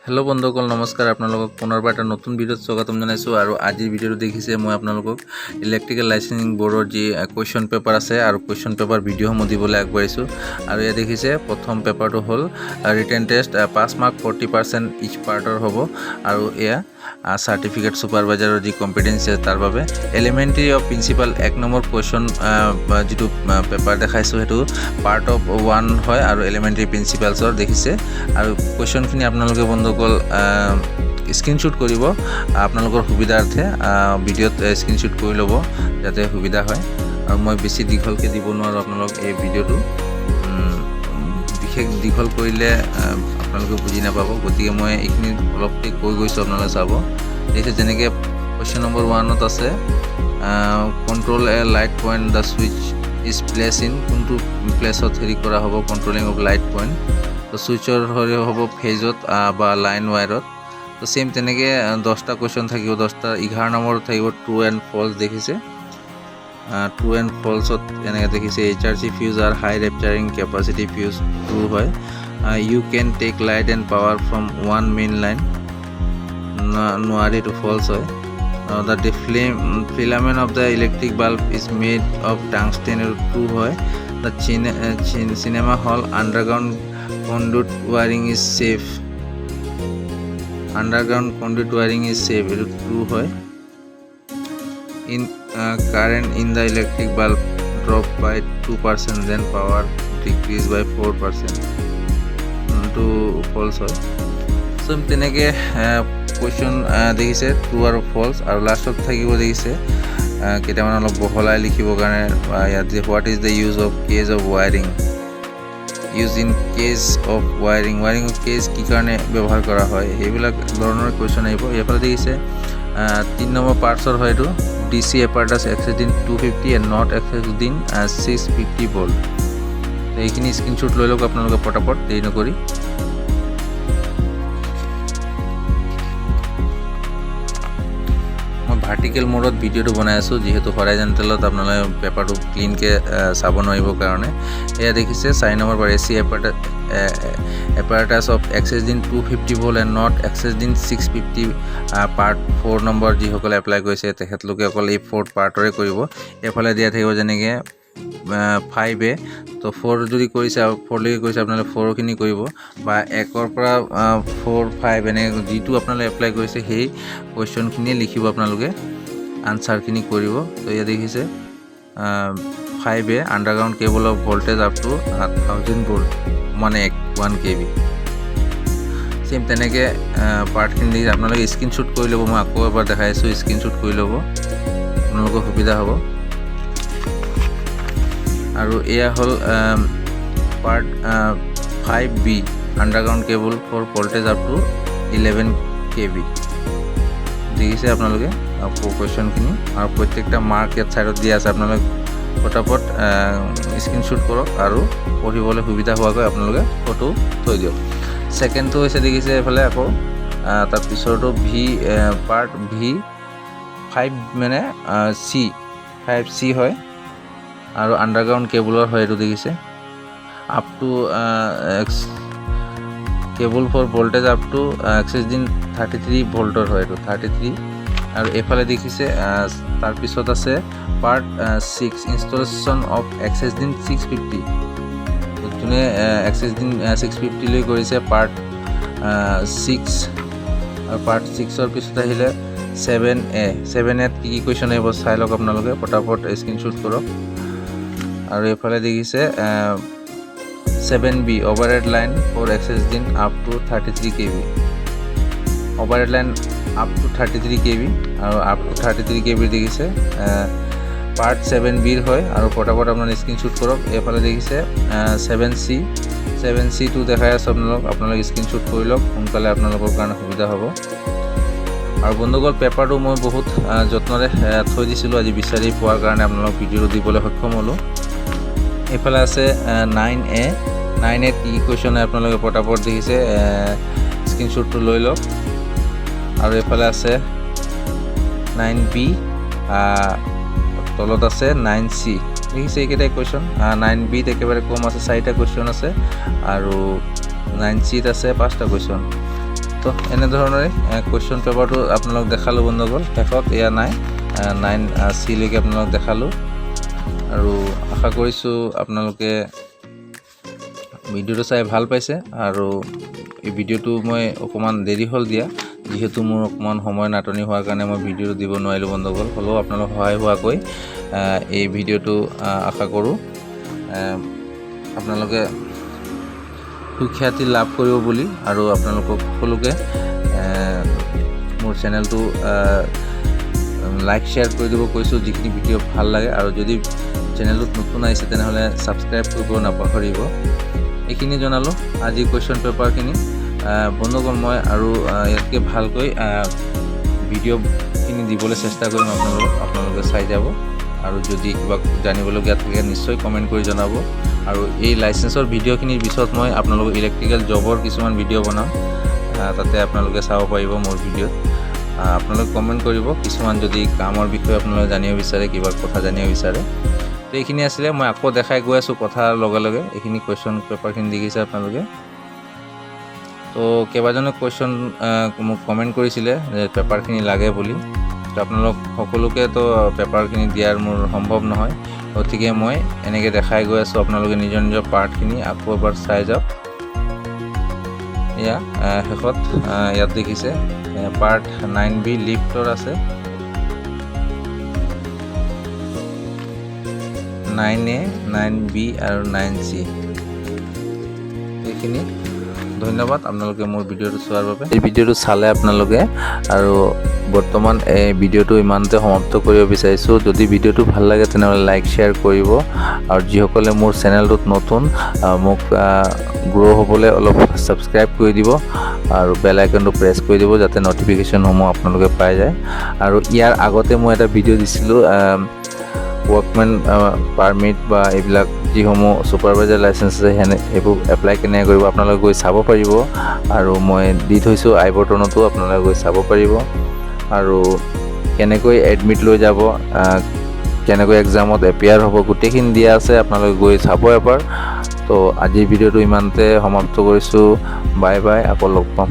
Hello बंधुসকল नमस्कार आपनालोকক पुनरबार এটা নতুন ভিডিওত স্বাগতম জানাইছো আৰু আজিৰ ভিডিওটো দেখিছে মই আপোনালোকক ইলেক্ট্ৰিকেল লাইসেন্সিং বোৰ্ডৰ যি কোৱেশ্চন পেপাৰ আছে আৰু কোৱেশ্চন পেপাৰ ভিডিও সমূহ দিবলৈ আগবাঢ়িছো আৰু ইয়া দেখিছে প্ৰথম পেপাৰটো হ'ল ৰিটেন টেষ্ট 5 মাৰ্ক 40% ইচ পাৰ্টৰ হ'ব আৰু ইয়া সাৰ্টিফিকেট সুপাৰভাইজাৰৰ যি কম্পিটেন্সি তাৰ বাবে elementary of principal 1 number question যেটো পেপাৰ দেখাইছো হেতু পাৰ্ট অফ 1 হয় আৰু এলিমেন্টাৰী প্ৰিন্সিপালছৰ দেখিছে আৰু কোৱেশ্চনখিনি আপোনালোকে বন্ধুসকল স্ক্ৰিনশ্বট কৰিব আপোনালোকৰ সুবিধাৰ্থে ভিডিওত স্ক্ৰিনশ্বট কৰি ল'ব যাতে সুবিধা হয় আৰু মই বেছি দীঘলকে দিব নোৱাৰো আপোনালোক এই ভিডিওটো বিশেষ দীঘল কৰিলে আপোনালোকে বুজি নাপাব গতিকে মই এইখিনি অলপতে কৈ গৈছো আপোনালোকে চাব এইটো যেনেকৈ কোৱেশ্চন নম্বৰ 1 ত আছে control a light point the switch is place in কোনটো প্লেসত হেৰি কৰা হ'ব কন্ট্ৰোলিং অফ লাইট পয়েন্ট তো সুইচৰ হৰি হ'ব ফেজত বা লাইন ওয়্যাৰত তো সেম তেনেকৈ 10টা কোৱেশ্চন থাকিব 10টা 11 নম্বৰ থাকিব ট্ৰু এণ্ড ফলছ দেখিছে ট্ৰু এণ্ড ফলছত এনেকৈ দেখিছে HRC ফিউজ আৰ হাই ৰেপচাৰিং কেপাসিটি ফিউজ ট্ৰু হয় you can take light and power from one main line নোৱাৰি to false হয় that the filament of the electric bulb is made of tungsten true হয় the cinema hall underground conduit wiring is safe underground conduit wiring is safe true হয় in current in the electric bulb drop by 2% then power decrease by 4% to false হয় so তেনেকৈ question দেখিছে true আৰু ফলছ আৰু লাষ্টত থাকিব দেখিছে কেইটামান অলপ বহলাই লিখিবৰ কাৰণে ইয়াত যে what is the use of cage of wiring use in cage of wiring of cage কি কাৰণে ব্যৱহাৰ কৰা হয় এইবিলাক ধৰণৰ কোৱেশ্চন আহিব এইফালে দেখিছে 3 নম্বৰ পাৰ্টছৰ হয় এইটো DC apparatus accessed in 250 and not accessed in 650 volt এইখিনি স্ক্ৰিনশ্বট লৈ লওক আপোনালোকে পটাপট দেৰি নকৰি মই ভাৰ্টিকেল মোডত ভিডিওটো বনাই আছো যেহেতু হৰাইজন্টেলত আপোনালোকে পেপাৰটো ক্লিনকে চাব নোৱাৰিবৰ কাৰণে এয়া দেখিছে 4 number per AC apparatus of accessed in 250 volt and not accessed in 650 part 4 number যিসকলে এপ্লাই কৰিছে তেখেতলোকে অকল এই 4th পাৰ্টৰে কৰিব এফালে দিয়া থাকিব যেনেকৈ 5A তো 4 যদি কৰিছে 4 লৈকে কৰিছে আপোনালোকে 4 খিনি কৰিব বা 1 ৰ পৰা 4 5 এনে যেটো আপোনালোকে এপ্লাই কৰিছে সেই কোৱেশ্চন খিনি লিখিব আপোনালোকে আনসাৰ খিনি কৰিব তো ইয়া দেখিছে 5A underground cable of voltage up to 1000 volt মানে 1 kV সেম তেনেকৈ পাৰ্টখিনি আপোনালোকে স্ক্ৰিনশ্বট কৰি ল'ব মই আকৌ এবাৰ দেখাইছো স্ক্ৰিনশ্বট কৰি ল'ব আপোনালোকৰ সুবিধা হ'ব আৰু এয়া হল part 5B underground cable for voltage up to 11 kV দেখিছে আপোনালোকে কোৱেশ্চনখিনি আৰু প্ৰত্যেকটা মাৰ্ক ইয়াত সাইডত দিয়া আছে আপোনালোকে ফটাফট স্ক্ৰিনশ্বট কৰক আৰু পঢ়িবলৈ সুবিধা হোৱাকৈ আপোনালোকে ফটো থৈ দিয়ক সেকেন্ডটো হৈছে দেখিছে এফালে আকৌ তাৰ পিছৰটো পাৰ্ট V5 মানে C হয় আৰু আন্ডাৰগ্ৰাউণ্ড কেবলৰ হয় এটো দেখিছে up to cable for voltage up to excess দিন 33 ভোল্টৰ হয় এটো 33 আৰু এফালে দেখিছে তাৰ পিছত আছে পাৰ্ট 6 ইনষ্টলেশ্যন অফ এক্সেছ দিন 650 যোনে এক্সেছ দিন 650 লৈ কৰিছে পাৰ্ট 6 আৰু পাৰ্ট 6 ৰ পিছত আহিলে 7A কি কোৱেশ্চন আহিব চাই লওক আপোনালোকে ফটাফট স্ক্ৰিনশ্বট কৰক আৰু এফালে দেখিছে 7B overhead line for access din up to 33 kV overhead line up to 33 kV আৰু up to 33 kV দেখিছে পাৰ্ট 7B হয় আৰু ফটাফট আপোনালোকে স্ক্ৰিনশ্বট কৰক এফালে দেখিছে 7C টো দেখাই আছে আপোনালোক স্ক্ৰিনশ্বট কৰি লওক সোনকালে আপোনালোকৰ কাৰণে সুবিধা হ'ব আৰু বন্ধুসকল পেপাৰটো মই বহুত যত্নৰে থৈ দিছিলোঁ আজি বিচাৰি পোৱাৰ কাৰণে আপোনালোক ভিডিওটো দিবলৈ সক্ষম হ'লো এফালে আছে 9A কি কোৱেশ্চন আপোনালোকে পটাপট দেখিছে স্ক্ৰিনশ্বটটো লৈ লওক আৰু এফালে আছে 9B তলত আছে 9C দেখিছে এইকেইটা কোৱেশ্চন 9B একেবাৰে কম আছে 4টা কোৱেশ্চন আছে আৰু 9C আছে 5টা কোৱেশ্চন তো এনেধৰণৰে কুৱেশ্যন পেপাৰটো আপোনালোক দেখালোঁ বন্ধুসকল। শেষত এয়া 9C লৈকে আপোনালোক দেখালোঁ আৰু আশা কৰিছোঁ আপোনালোকে ভিডিঅ'টো চাই ভাল পাইছে। আৰু এই ভিডিঅ'টো মই অকণমান দেৰি হ'ল দিয়া, যিহেতু মোৰ অকণমান সময় নাটনি হোৱাৰ কাৰণে মই ভিডিঅ'টো দিব নোৱাৰিলোঁ বন্ধুসকল। হ'লেও আপোনালোক সহায় হোৱাকৈ এই ভিডিঅ'টো আশা কৰোঁ আপোনালোকে সুখ্যাতি লাভ কৰিব বুলি। আৰু আপোনালোকক সকলোকে মোৰ চেনেলটো লাইক শ্বেয়াৰ কৰি দিব কৈছোঁ যিখিনি ভিডিঅ' ভাল লাগে। আৰু যদি চেনেলটোত নতুন আহিছে তেনেহ'লে ছাবস্ক্ৰাইব কৰিব নাপাহৰিব। এইখিনি জনালোঁ আজি কুৱেশ্যন পেপাৰখিনি বন্ধুসকল। মই আৰু ইয়াতকৈ ভালকৈ ভিডিঅ'খিনি দিবলৈ চেষ্টা কৰিম আপোনালোকে চাই যাব। আৰু যদি কিবা জানিবলগীয়া থাকে নিশ্চয় কমেণ্ট কৰি জনাব। আৰু এই লাইচেন্সৰ ভিডিঅ'খিনিৰ পিছত মই আপোনালোকক ইলেক্ট্ৰিকেল জবৰ কিছুমান ভিডিঅ' বনাম, তাতে আপোনালোকে চাব পাৰিব মোৰ ভিডিঅ'ত। আপোনালোকে কমেণ্ট কৰিব কিছুমান যদি কামৰ বিষয়ে আপোনালোকে জানিব বিচাৰে, কিবা কথা জানিব বিচাৰে। তো এইখিনি আছিলে, মই আকৌ দেখাই গৈ আছোঁ কথাৰ লগে লগে। এইখিনি কুৱেশ্যন পেপাৰখিনি দেখিছে আপোনালোকে। তো কেইবাজনে কুৱেশ্যন মোক কমেণ্ট কৰিছিলে যে পেপাৰখিনি লাগে বুলি। তো আপোনালোক সকলোকেতো পেপাৰখিনি দিয়াৰ মোৰ সম্ভৱ নহয়, গতিকে মই এনেকৈ দেখাই গৈ আছোঁ। আপোনালোকে নিজৰ নিজৰ পাৰ্টখিনি আকৌ এবাৰ চাই যাওক। এয়া শেষত ইয়াত দেখিছে পাৰ্ট 9B লিফ্টৰ আছে, 9A, 9B আৰু 9C। এইখিনি ধন্যবাদ আপোনালোকে মোৰ ভিডিঅ'টো চোৱাৰ বাবে। এই ভিডিঅ'টো চালে আপোনালোকে আৰু বৰ্তমান এই ভিডিঅ'টো ইমানতে সমাপ্ত কৰিব বিচাৰিছোঁ। যদি ভিডিঅ'টো ভাল লাগে তেনেহ'লে লাইক শ্বেয়াৰ কৰিব। আৰু যিসকলে মোৰ চেনেলটোত নতুন মোক গ্ৰ' হ'বলৈ অলপ ছাবস্ক্ৰাইব কৰি দিব আৰু বেল আইকনটো প্ৰেছ কৰি দিব যাতে ন'টিফিকেশ্যনসমূহ আপোনালোকে পাই যায়। আৰু ইয়াৰ আগতে মই এটা ভিডিঅ' দিছিলোঁ ৱৰ্কমেন পাৰ্মিট বা এইবিলাক যিসমূহ ছুপাৰভাইজাৰ লাইচেঞ্চ আছে এইবোৰ এপ্লাই কেনেকৈ কৰিব আপোনালোকে গৈ চাব পাৰিব। আৰু মই দি থৈছোঁ আই বটনতো, আপোনালোকে গৈ চাব পাৰিব। আৰু কেনেকৈ এডমিট লৈ যাব, কেনেকৈ এক্সামত এপিয়াৰ হ'ব, গোটেইখিনি দিয়া আছে, আপোনালোকে গৈ চাব এবাৰ। তো আজিৰ ভিডিঅ'টো ইমানতে সমাপ্ত কৰিছোঁ। বাই বাই, আকৌ লগ পাম।